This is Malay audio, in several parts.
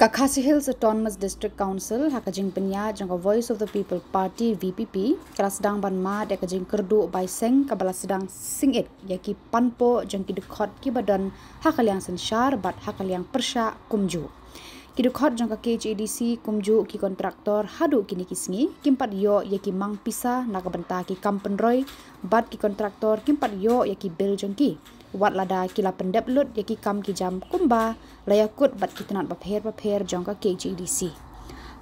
Khasi Hills Autonomous District Council hakajing penya jangka Voice of the People Party VPP kala sedang banma de kajing kerdu by seng kabala sedang singit yaki panpo jangki dekhot ki badan hakaliang sensyar bat hakaliang persya kumju ki dekhot jangka KHADC kumju ki kontraktor hadu kini kisngi kimpat yo yaki mang pisa nakabenta ki kampenroy bat ki kontraktor kimpat yo yaki bil jangki wat lada kila pendep lut yaki kam ki jam kumba layakut bat kitanat bapher jongka KHADC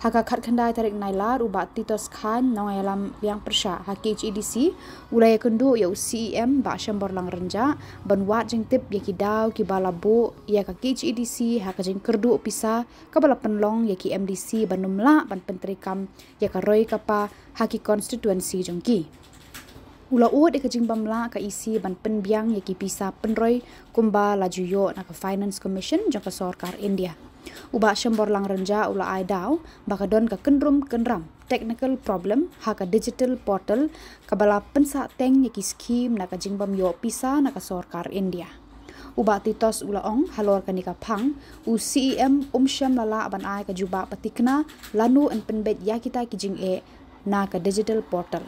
haka khat khandai tarik nailar ubat titos khan nawayalam liang persya ha KHADC ulaya kendu ya CEM ba syambor lang renja banwat jeng tip yaki daw ki balabu ya ka KHADC haka jeng kerdu pisa kabala penlong yaki MDC banumla ban pentrikam ya ka roy kapa haki constituency jongki Ula uat ikajing bamla ka isi ban penbiang yaki pisa penroy kumba lajuyo na ka Finance Commission jangka Sarkar India. Uba syambor lang renja ula ai daw baka don ka kendrum kenram technical problem haka digital portal kabala pensa teng yaki skim na ka jingbam yo pisa na ka Sarkar India. Uba titos ula ong halor kanika phang u CEM syam lala ban ai ka juba patikna lanu en penbet yakita kijing na ka digital portal.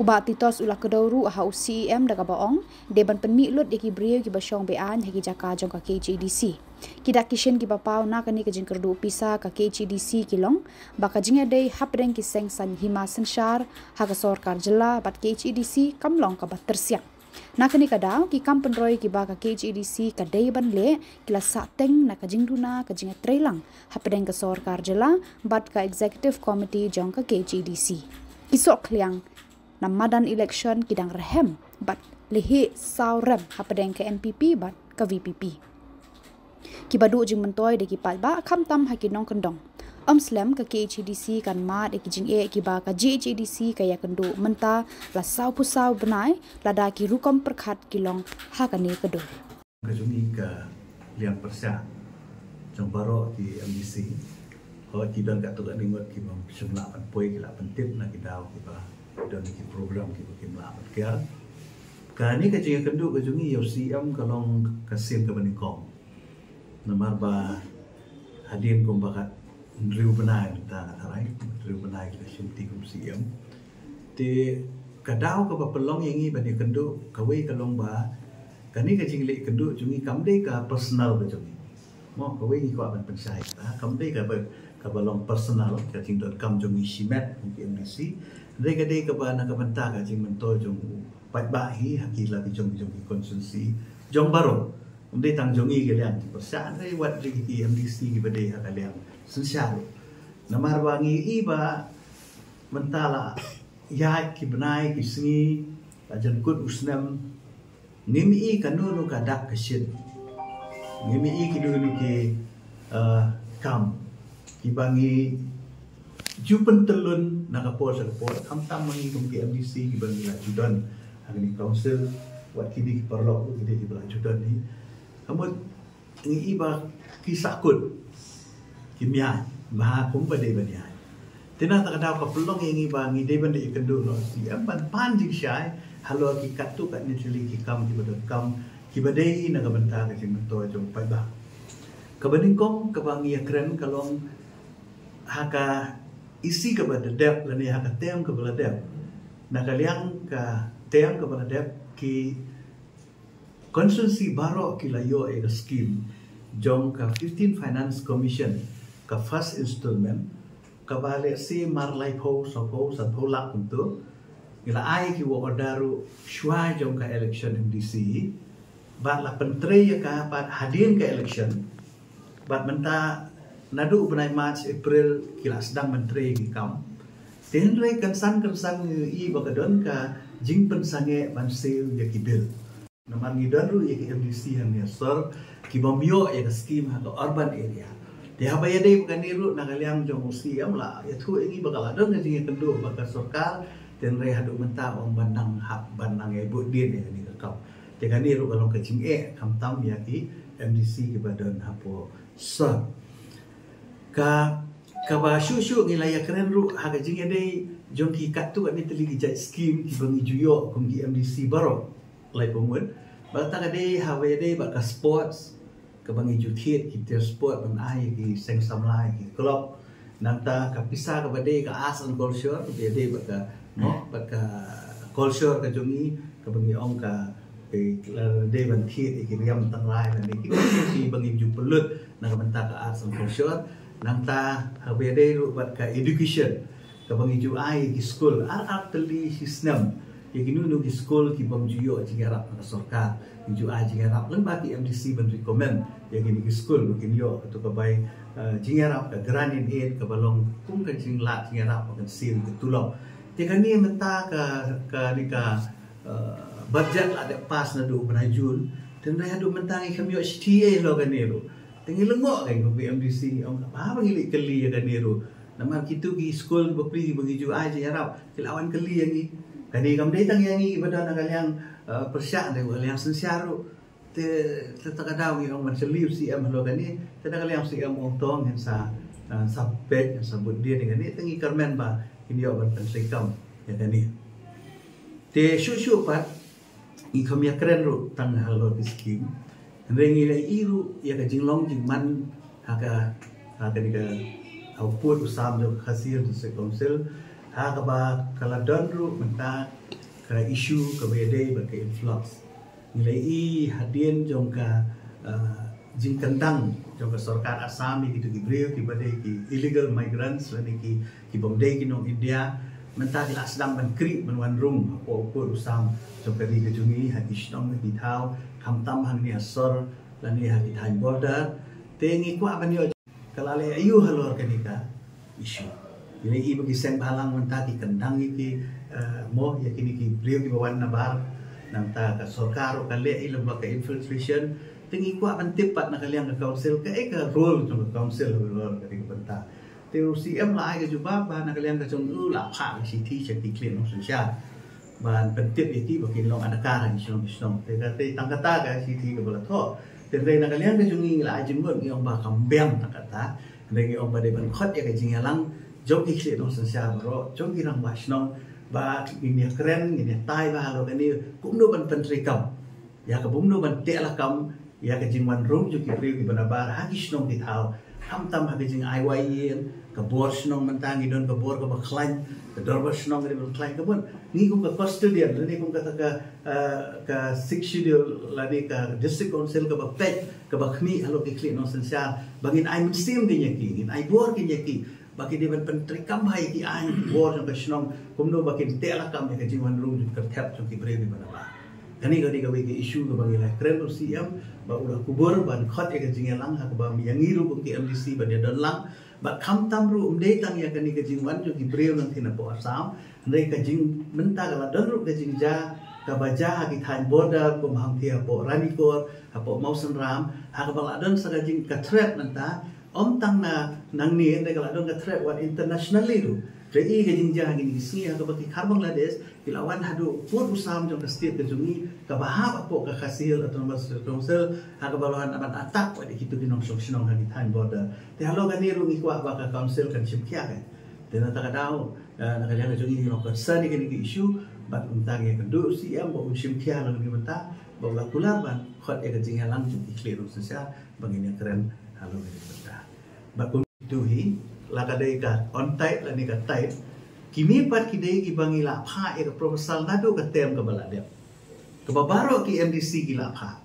Uba titos ula kedauru aha CEM daga baong deban penmi lut yaki brio ki basyong bean hagi jaka jong ka KHADC kidak kishen ki bapau na kani ka jing kerdu pisa ka KHADC kilong baka jinga dei hapreng ki seng san hima sensyar haga Sarkar jela bat KHADC kamlong ka bat tersiang na kani ka daw ki kampenroy ki baka KHADC ka dei ban le kila sateng na ka jing duna ka jinga trailang hapreng ka Sarkar jela bat ka executive committee jong ka KHADC kisok kliang na madan election kidang rehem bat lehi saurem hapadeng ke NPP bat ke VPP kibadu jing mentoy de kipat ba kham tam hakinong kendong slam ke KHADC kan ma de kijing kiba ka GHADC kaya kendu menta la sau pusau benai lada ki rukom perkhat kilong hakane kedur kajumi ka liang persya jong baro di MDC ho kidang ka tu ni ngot ki bang semla pan poi ki la pentip na kidaw kiba dan di program kita melakukan kia. Kali ni kecil kendu kejungi CEM kalong kasim ke benikong. Nomor ba hadir kumbakat riu benai kita tarai riu benai kita simti kum CEM. Ti kadau ke pelong yang ini bani kendu kawai kalong ba. Kani kecil lek kendu jungi kamdei ka personal kejungi. Mau kawai ni kau akan pensai. Kamdei ka balong personal kecil.com jungi simet mungkin MDC. Dei ka ba na kabanta ka jing mento jong bahi hakila bi jong konsumsi jong baro dei tang jongi ke liang persa dei wat ri ki MDC ki bade ha liang sensyal namar wangi iba mentala ya ki benai ki singi ajan kut usnam ngimi kanunu ka dak kesin ngimi ki dulu ki kam ki bangi Jupen telun nakapor sa kapor tam mangi kung KMDC ibang nila judan ang ni council wat kini perlo kini ibang judan ni kamot ang iba kisakut kimya maha kung badai banyan tinata kadaw ka pelong yang iba ngi dai bande ikendu no si ampan panjing syai halo ki katu kat ni cili ki kam ki badon kam ki badai nakabenta ka sing to jong pai ba kabaningkong kabangi akren kalong haka isi kepada dep lani haka tem kepada dep nakaliang ka tem kepada dep ki konsumsi baro ki layo e scheme jong ka 15 Finance Commission ka first installment ka bale si marlai po sa lak untuk ila ai ki wo ordaru shwa jong ka election MDC bat la pentre ya ka bat hadir ke election bat menta nadu benai March April kila sedang menteri ki kam tenre kansan i bakadon ka jing pensange bansil ya kibil namar ngidon ru ya ki MDC yang ya sor ki bomyo ya ka scheme ha urban area dia habaya dei bukan niru nakaliang jong CEM la ya thu ingi bakal adon jing kendu bakal Sarkar tenre hadu menta om bandang hak bandang e budin ya ni ka kam jangan niru kalau kecing kam tam ya ki MDC ki badan hapo sor ka ba shu ngilaya keren ru haga jinga dei jong ki katu ni teli ki jai scheme ki bangi juyo kum ki MDC baro lai pomut ba ta dei hawe dei ba ka sports kebangi juthiet kita sport man ai ki seng samlai ki klub nanta ka pisah ka bade ka arts and culture bade baka no baka culture ka jungi kebangi ong ka de ban thiet ki riam tang lai ni ki bangi ju pelut na ka banta ka arts and culture nanta bade ru bat ka education kebangi ju ai ki school tali sistem ya kini nu ki school ki bam ju yo jingarap na sarkar ju ai jingarap lang ba ki MDC ban recommend ya kini ki school kini yo to ka bai jingarap ka granin aid ka balong kung ka jingla jingarap ka sin ka tulong te kani menta ka ni ka budget ada pas na do penajul dan dah do menta ki kami yo STA lo kani ro tengi lengok kan ko MDC om apa ngili keli ya kani ro nama kitu ki school bapri bagi ju ai jingarap kilawan keli yang ni kani kam dai tang yang ni badan kalian persyak de yang sensiaru te takadaw ni ang mansaliw si am lo kani te kalian si am tong yang sa pet yang sa buddia dengan ni tengi karmen ba ini yo ban pensikam ya kani te shu pat i kam ya keren ru tang halo skim rengi lai iru ya ka jinglong jingman haka ni ka output usam jo khasir se council ha ba kala donru menta ka issue ka bede ba ka influx nilai i hadien jong ka jing kandang jong ka sarkar Assam ki tu ki breu ki bade ki illegal migrants lani ki bomde ki nong India menta ki asdam ban kri ban wan rum ko usam jong ka ri ka jungi ha isnong ki thau kham tam hang ni asor lani ha ki thai border tengi kwa ban yo kalale ayu halor kanika issue ini i bagi sen balang menta ki kendang ki mo ya kini ki beliau ki bawan nabar nanta ka sarkar ka le i lomba ka infiltration tingi kwa ban tipat na kaliang ka council ka role jong ka council lor ka ki benta teu CM lai ka juba ba na kaliang ka jong la pha si thi che ki clean no sya ban pentip iki bagi long anakara ni song te ka te tangkata ka si thi ka bala tho te na kaliang ka jong ngi la jingot ngi ong ba kambem tangkata ngi ong ba de ban khot ya ka jingalang jom ki clean no sya bro jom ki rang wasnong ba ini keren ini tai ba lo kani kum no ban pentri kam ya ka bum no ban te la kam ya ka jingwan rum ju ki priu ki banabar ha ki snong ki thau ham tam ha ki jing ai wai yen ka bor snong mantangi don ka bor ka ba khlain ka dor ba snong ri ba khlain ka bon ni kum ka custodian ni kum ka ka sixual la ni ka district council ka ba pet ka ba khni halo ki kli no sensia bangin ai muslim ki nyaki in ai bor ki nyaki bagi dia pentri kam hai ki ai bor jong ka snong kumno bagi tela kam ka jiwan rum ka thap jong ki brevi bana ba kani ka ki issue ka bagi la kren CM ba ulah kubur ban khot ka jingelang ha ba mi yang iru ki MDC ba dia don lang ba kham tam ru umdei tang ya kani ka jingwan jong ki brev nang thina po Assam ndai ka jing menta ka don ru ka jingja ka baja ha ki thain border ko mahang thia po ranikor ha po mausan ram ha ka ba don sa ka jing ka threat nanta om tang na nang ni ndai ka don ka threat wat internationally ru Jadi ke jinjah gini sini atau bagi kar Bangladesh kilawan hadu pun usam jong state ke jungi ka bahap apo ka khasil atau mas council ha ka balawan aban atak wa dikitu kinong soksinong ha ditan border te halo gani ru ikwa ba ka council kan simkia kan te na ta kadau na kalian jungi kinong concern ni issue bat untang ya kedu CM ba simkia lo ni menta ba la kular ban khot e ka jinga lang di clear sosial bangini keren halo ni menta ba kum tuhi lakadai ka on tight la ni ka tight kimi pat kidai ki bangila pha e ka proposal na do ka tem ka bala dia ka babaro ki MDC ki la pha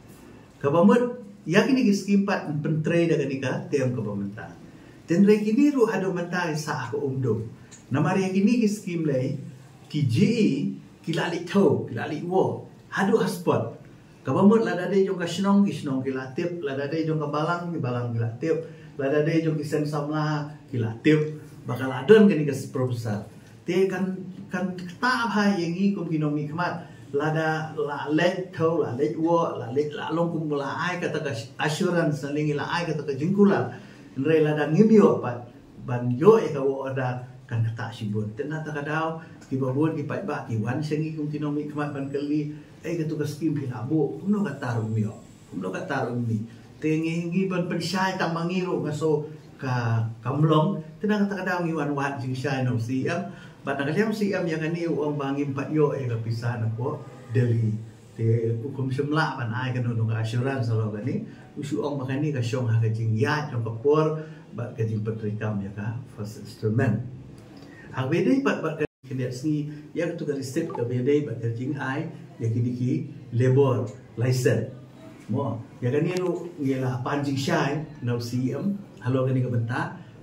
ka bamut yakini ki skim pat pentre da ka tem ka bamenta tenre kini ru hado menta sa ko umdo namari yakini ki skim lai ki GE ki lali tho ki lali wo hado hotspot ka bamut la dade jong ka snong ki snong ki la tip la dade jong ka balang ki la tip lada de jong kisen samla kilatip bakal adon kani ke proposal te kan ta bha yengi kum kinomi khmat lada la let tho la let wo la let la long kum la ai ka ta assurance lingi la ai ka ta jingkula re lada ngimyo pat ban yo e ka wo ada kan kata sibut tena ta kadau ki babon ki pat ba ki wan sengi kum kinomi khmat ban kali e ka tu ka skim hilabu kuno ka tarumyo kuno ka tarumi tengi ban pensai tang mangiru ngaso ka kamlong tenang kata ngiwan wat jing sai no CM bat nakaliam CM yang ani uang bangim pat yo e ka pisan ko Delhi Te hukum semla ban ai kan nung assurance kalau gani usu ong makani ka syong ha kajing ya trong kapor ba kajing petrikam ya ka first instrument. Hak bedai ba kena sini ya tu kali step ka bedai ba kajing ai ya kidiki labor license. Mo ya gani lu ngela panjing syai nau CM halo gani ka benta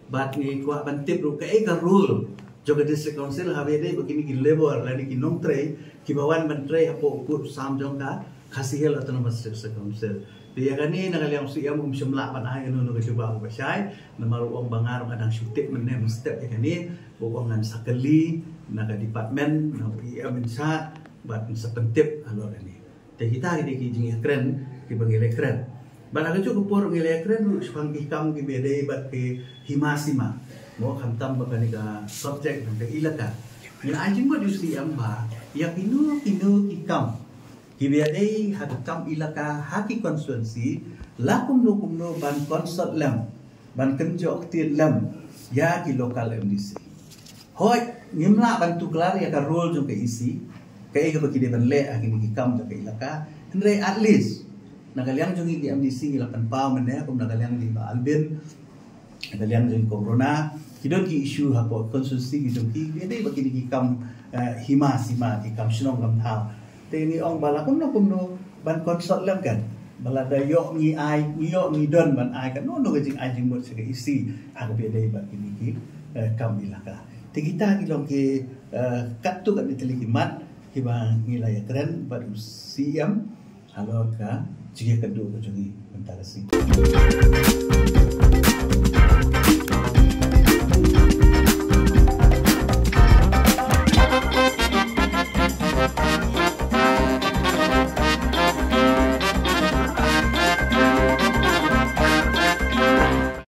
bat ni kwa bantip ru ka eka rule Joka district council habede begini ki labor lani ki nong tray ki bawan mentray apo put sam jong ka khasihel autonomous district council dia kani nagaliang siam semla pan ai no no coba ko syai namaru ong bangar kadang syutik menem step kani bokongan sakali naga department na PM insha bat sepentip alo kani te kita ki jing keren ki bangile keren banaga cu kupor ngile keren lu spang ikam ki bede bat ki himasima mo khantam bakani ka subject ng ilaka ni anjing mo dusi amba ya kinu ikam kibiyadei hakam ilaka haki constituency lakum no ban konsult lam ban kenjok ti lam ya ki lokal MDC hoi ngimla ban tu klar ya ka role jong ke isi ke ka bagi ban le akini ikam jong ke ilaka andre at least nagaliang jong di MDC ilapan pa man ya kum nagaliang di ba albin nagaliang jong corona kidon ki issue hapo konstitusi kidon ki bede bagi di kam himasima ki kam sinong kam thau te ni ong bala kum no ban konsult lam kan bala da yo ni ai yo ni don ban ai kan no jing ai jing mot se isi hak bede bagi ni ki kam ilaka te kita ki long ki katu kan diteli mat ki ba ngilaya keren baru siam halo ka jige kedu ko jongi bentar sih